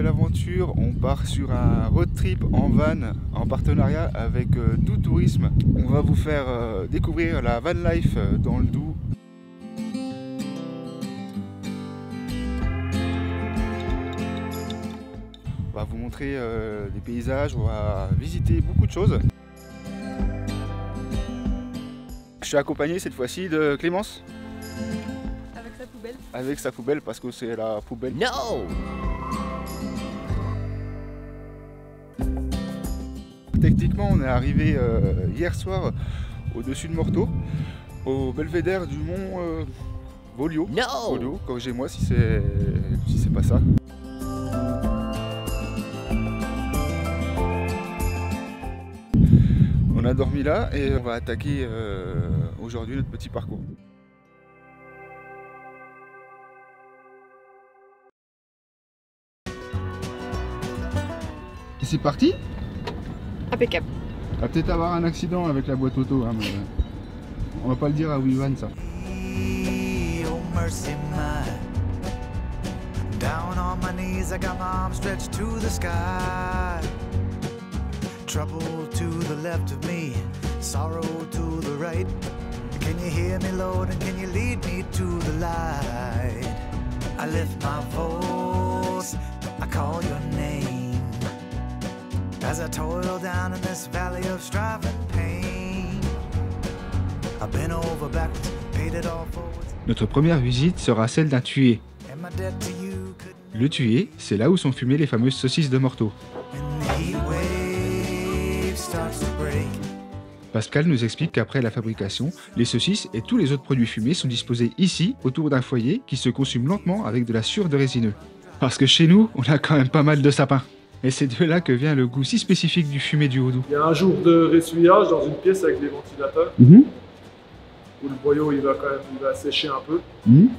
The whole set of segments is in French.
nouvelle aventure. On part sur un road trip en van en partenariat avec Doux Tourisme. On va vous faire découvrir la van life dans le Doubs. On va vous montrer des paysages, on va visiter beaucoup de choses. Je suis accompagné cette fois-ci de Clémence. Avec sa poubelle. Avec sa poubelle parce que c'est la poubelle. No! Techniquement, on est arrivé hier soir au-dessus de Morteau, au belvédère du mont Volio. No! Volio, corrigez-moi si c'est pas ça. On a dormi là et on va attaquer aujourd'hui notre petit parcours. Et c'est parti? Impeccable. On va peut-être avoir un accident avec la boîte auto, hein, mais on va pas le dire à Wivan ça. Oh mercy mine. Down on my knees, I got my arms stretched to the sky. Trouble to the left of me, sorrow to the right. Can you hear me, Lord, and can you lead me to the light? I lift my voice, I call your name. As I toil down in this valley of strife and pain. I've been over backwards, paid it all forward. Notre première visite sera celle d'un tué. And my debt to you couldn't. Le tué, c'est là où sont fumées les fameuses saucisses de Morteau. When the heat wave starts to break. Pascal nous explique qu'après la fabrication, les saucisses et tous les autres produits fumés sont disposés ici, autour d'un foyer, qui se consume lentement avec de la sueur de résineux. Parce que chez nous, on a quand même pas mal de sapins. Et c'est de là que vient le goût si spécifique du fumé du Haut-Doubs. Il y a un jour de ressuyage dans une pièce avec des ventilateurs, où le boyau il va sécher un peu. Puis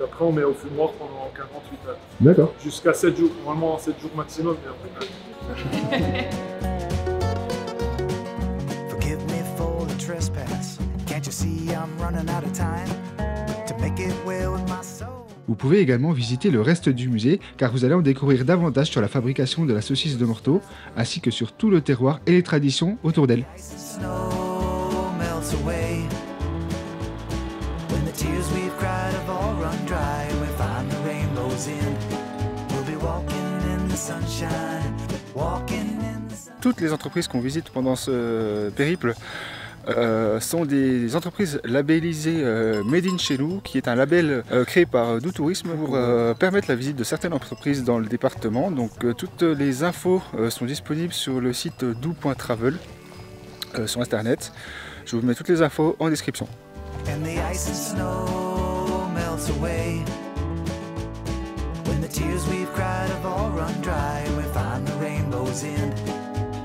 après on met au fumoir pendant 48 heures. D'accord. Jusqu'à 7 jours, normalement 7 jours maximum. Mais après, Forgive me for the trespass. Can't you see I'm running out of time to make it well with my soul? Vous pouvez également visiter le reste du musée, car vous allez en découvrir davantage sur la fabrication de la saucisse de Morteau, ainsi que sur tout le terroir et les traditions autour d'elle. Ice and snow melts away. When the tears we've cried have all run dry, and we find the rainbow's end. We'll be walking in the sunshine, walking in the sun. Toutes les entreprises qu'on visite pendant ce périple sont des entreprises labellisées Made in chez nous, qui est un label créé par Doux Tourisme pour permettre la visite de certaines entreprises dans le département. Donc toutes les infos sont disponibles sur le site doux.travel sur internet. Je vous mets toutes les infos en description. And the ice and snow melts away. When the tears we've cried have all run dry, and we find the rainbow's end.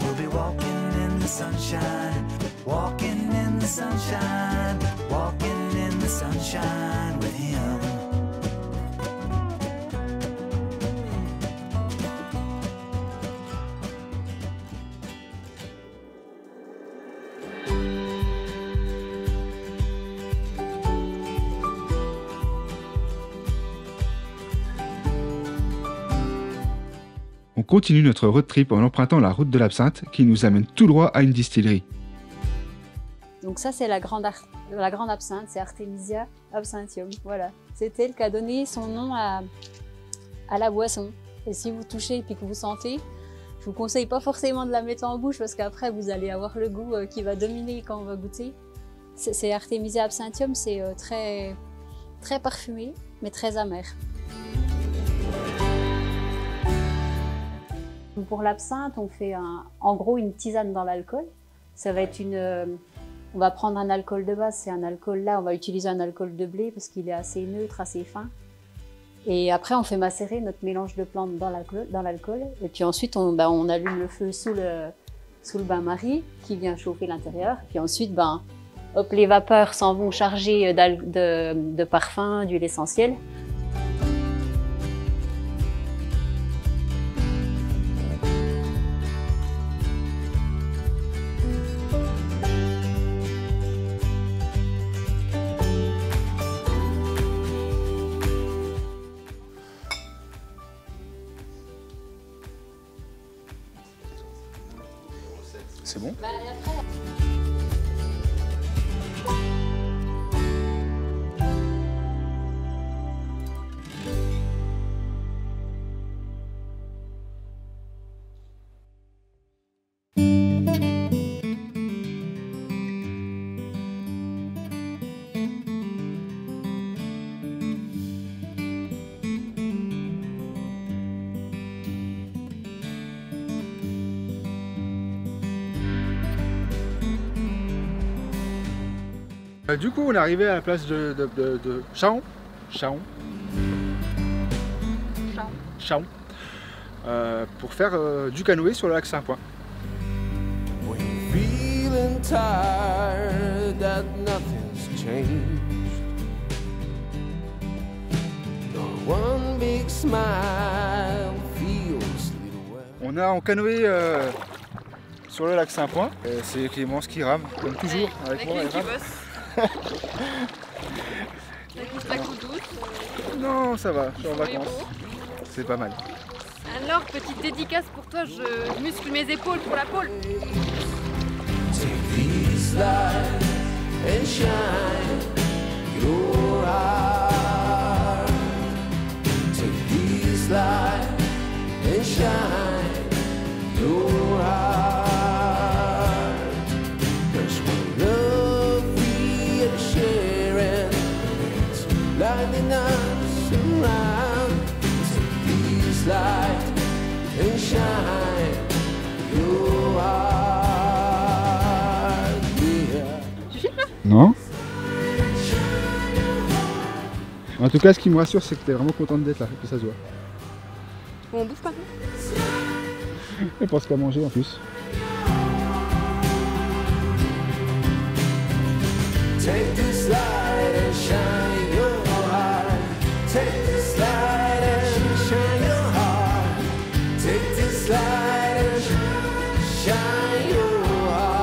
We'll be walking in the sunshine, walking in the sunshine, walking in the sunshine with him. On continue notre road trip en empruntant la route de l'absinthe qui nous amène tout droit à une distillerie. Donc ça c'est la grande absinthe, c'est Artemisia absinthium. Voilà, c'était le qui a donné son nom à la boisson. Et si vous touchez et puis que vous sentez, je vous conseille pas forcément de la mettre en bouche parce qu'après vous allez avoir le goût qui va dominer quand on va goûter. C'est Artemisia absinthium, c'est très parfumé mais très amer. Pour l'absinthe, on fait en gros une tisane dans l'alcool. Ça va être on va prendre un alcool de base, c'est un alcool là, on va utiliser un alcool de blé parce qu'il est assez neutre, assez fin. Et après, on fait macérer notre mélange de plantes dans l'alcool. Et puis ensuite, on allume le feu sous le bain-marie qui vient chauffer l'intérieur. Puis ensuite, hop, les vapeurs s'en vont charger de parfums, d'huile essentielle. c'est bon. Du coup, on est arrivé à la place de Chaon. Pour faire du canoë sur le lac Saint-Point. On a en canoë sur le lac Saint-Point. C'est Clémence qui rame, comme toujours, avec moi. Elle rame. La coupe douce. Non, ça va, je suis en vacances. C'est pas mal. Alors, petite dédicace pour toi, je muscle mes épaules pour la pôle. Non. En tout cas, ce qui me rassure, c'est que tu es vraiment contente d'être là, que ça se voit. Bon, on bouffe pas. Et pense qu'à manger en plus. Take this light and shine your heart. Take this light and shine your heart. Take this light and shine your heart.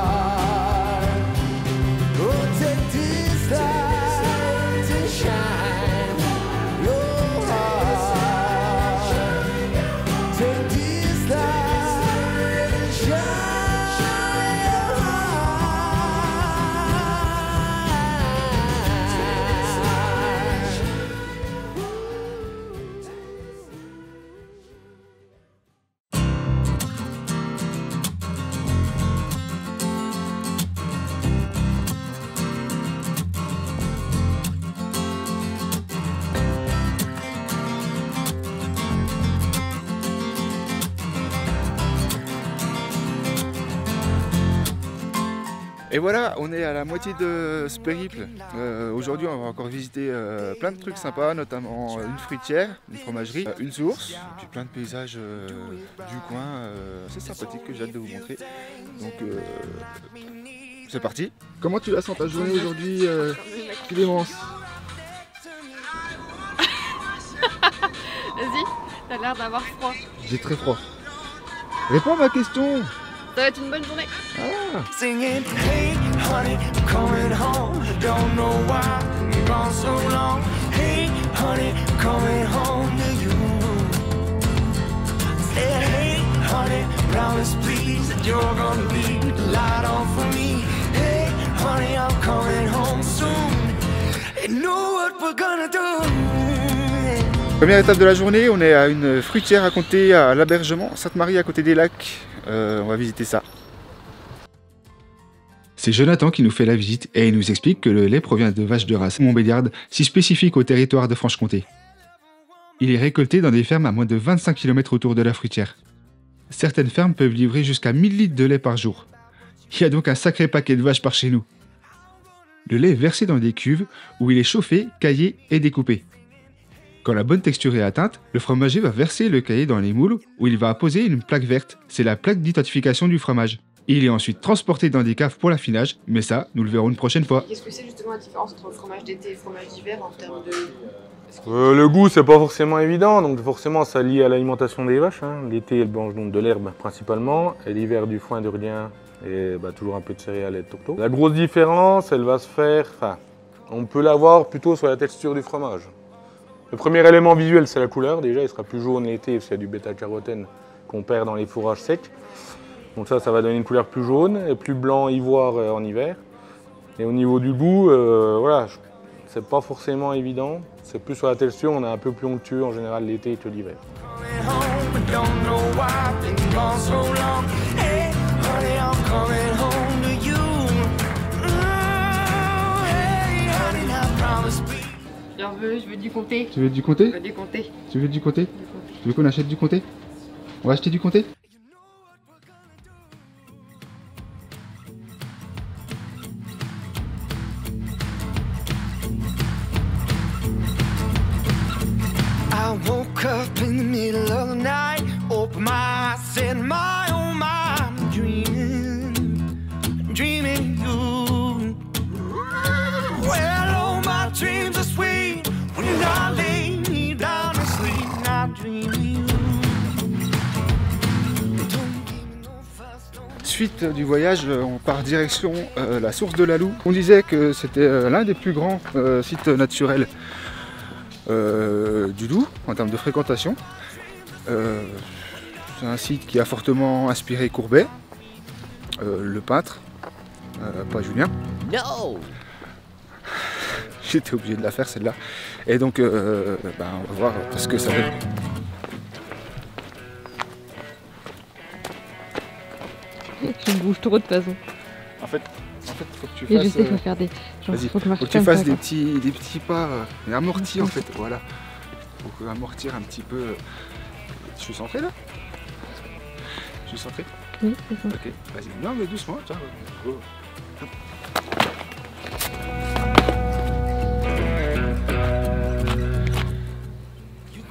Oh, take this light and shine your heart. Take this light and shine your heart. Et voilà, on est à la moitié de ce périple. Aujourd'hui, on va encore visiter plein de trucs sympas, notamment une fruitière, une fromagerie, une source, et puis plein de paysages du coin assez sympathiques que j'ai hâte de vous montrer. Donc, c'est parti. Comment tu la sens ta journée aujourd'hui, Clémence? Vas-y, t'as l'air d'avoir froid. J'ai très froid. Réponds à ma question. Ça va être une bonne journée. Ah. Singing, hey honey, I'm coming home. Don't know why I'm gone so long. Hey honey, coming home to you. Say, hey honey, promise please that you're gonna leave the light on for me. Hey honey, I'm coming home soon. And know what we're gonna do. Première étape de la journée, on est à une fruitière à compter à l'Abergement, Sainte-Marie à côté des lacs. On va visiter ça. C'est Jonathan qui nous fait la visite et il nous explique que le lait provient de vaches de race Montbéliarde, si spécifique au territoire de Franche-Comté. Il est récolté dans des fermes à moins de 25 km autour de la fruitière. Certaines fermes peuvent livrer jusqu'à 1000 litres de lait par jour. Il y a donc un sacré paquet de vaches par chez nous. Le lait est versé dans des cuves où il est chauffé, caillé et découpé. Quand la bonne texture est atteinte, le fromager va verser le caillé dans les moules où il va apposer une plaque verte. C'est la plaque d'identification du fromage. Il est ensuite transporté dans des caves pour l'affinage, mais ça, nous le verrons une prochaine fois. Qu'est-ce que c'est justement la différence entre le fromage d'été et le fromage d'hiver en termes de... Le goût, c'est pas forcément évident, donc forcément ça lie à l'alimentation des vaches. L'été, elles mangent donc de l'herbe principalement, et l'hiver du foin de rien et toujours un peu de céréales et de tourteaux. La grosse différence, elle va se faire, on peut la voir plutôt sur la texture du fromage. Le premier élément visuel, c'est la couleur. Déjà, il sera plus jaune l'été parce qu'il y a du bêta-carotène qu'on perd dans les fourrages secs. Donc ça va donner une couleur plus jaune et plus blanc ivoire en hiver. Et au niveau du goût, voilà, c'est pas forcément évident. C'est plus sur la texture, on est un peu plus onctueux en général l'été que l'hiver. Je veux du comté. Tu veux du comté? Je veux du comté. Tu veux du comté? Tu veux qu'on achète du comté? On va acheter du comté? I woke up in the middle of the night, opened my eyes, said my oh my, I'm dreaming you. Well, all my dreams are sweet when I lay me down to sleep, not dreaming you. Suite du voyage, on part direction la source de la Loue. On disait que c'était l'un des plus grands sites naturels du Doubs en termes de fréquentation. C'est un site qui a fortement inspiré Courbet, le peintre, pas Julien. No. J'étais obligé de la faire celle-là. Et donc on va voir ce que ça donne. Tu me bouges trop de toute façon. En fait, faut que tu Et fasses. je sais, faut faire des. Genre, Vas-y, faut faut que tu comme fasses ça, des quoi. petits pas, amortis en fait, voilà. Faut amortir un petit peu. Je suis centré là? Je suis centré? Oui, c'est ça. Ok, vas-y, non mais doucement, tiens. Go.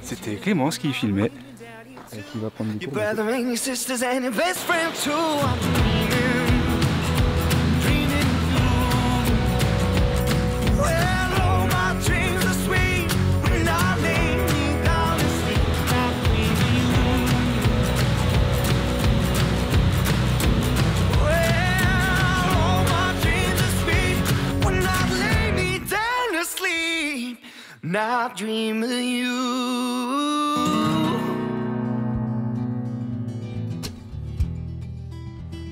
C'était Clémence qui filmait. Et qui va prendre du Your cours. brother and your sisters and your best friend too. I'm dreaming you. Well, all my dreams are sweet when I lay me down to sleep. I'm dreaming you. Well, all my dreams are sweet when I lay me down to sleep. Not dream of you.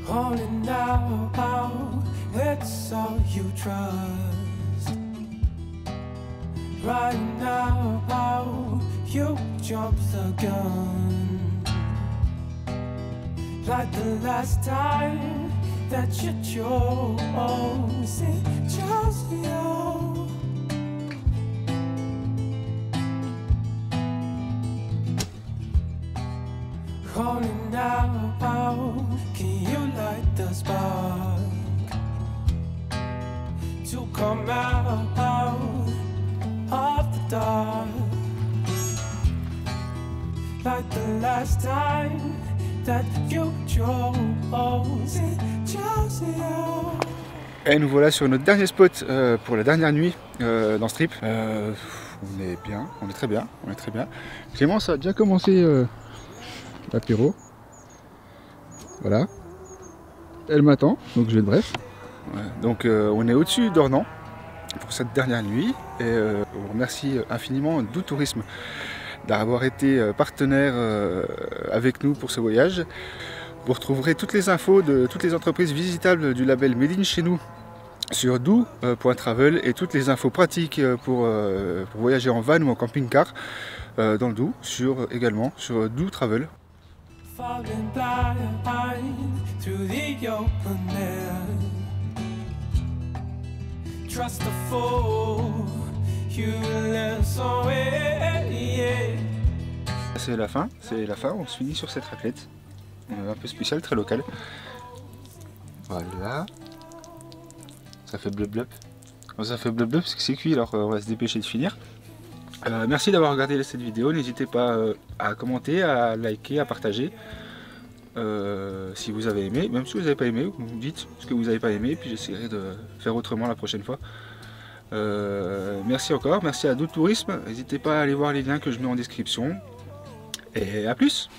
Calling now, that's all you trust. Right now, you jump the gun. Like the last time that you chose, it chose you. Calling now, can you light the spark to come out of the dark? Like the last time that you chose, it chose you. Et nous voilà sur notre dernier spot pour la dernière nuit dans ce trip. On est bien, on est très bien, on est très bien. Clémence a déjà commencé l'apéro. Voilà. Elle m'attend, donc je vais de bref. Ouais, donc on est au-dessus d'Ornans pour cette dernière nuit. Et on remercie infiniment Doubs Tourisme d'avoir été partenaire avec nous pour ce voyage. Vous retrouverez toutes les infos de toutes les entreprises visitables du label Made in chez nous sur doubs.travel et toutes les infos pratiques pour voyager en van ou en camping-car dans le Doubs également sur Doubs Travel. Falling blind through the open air. Trust the fool, you learn somewhere, yeah. C'est la fin, on se finit sur cette raclette. Un peu spéciale, très locale. Voilà. Ça fait blub blub. Ça fait blub blub parce que c'est cuit, alors on va se dépêcher de finir. Merci d'avoir regardé cette vidéo, n'hésitez pas à commenter, à liker, à partager si vous avez aimé, même si vous n'avez pas aimé, vous me dites ce que vous n'avez pas aimé, puis j'essaierai de faire autrement la prochaine fois. Merci encore, merci à Doubs Tourisme, n'hésitez pas à aller voir les liens que je mets en description, et à plus.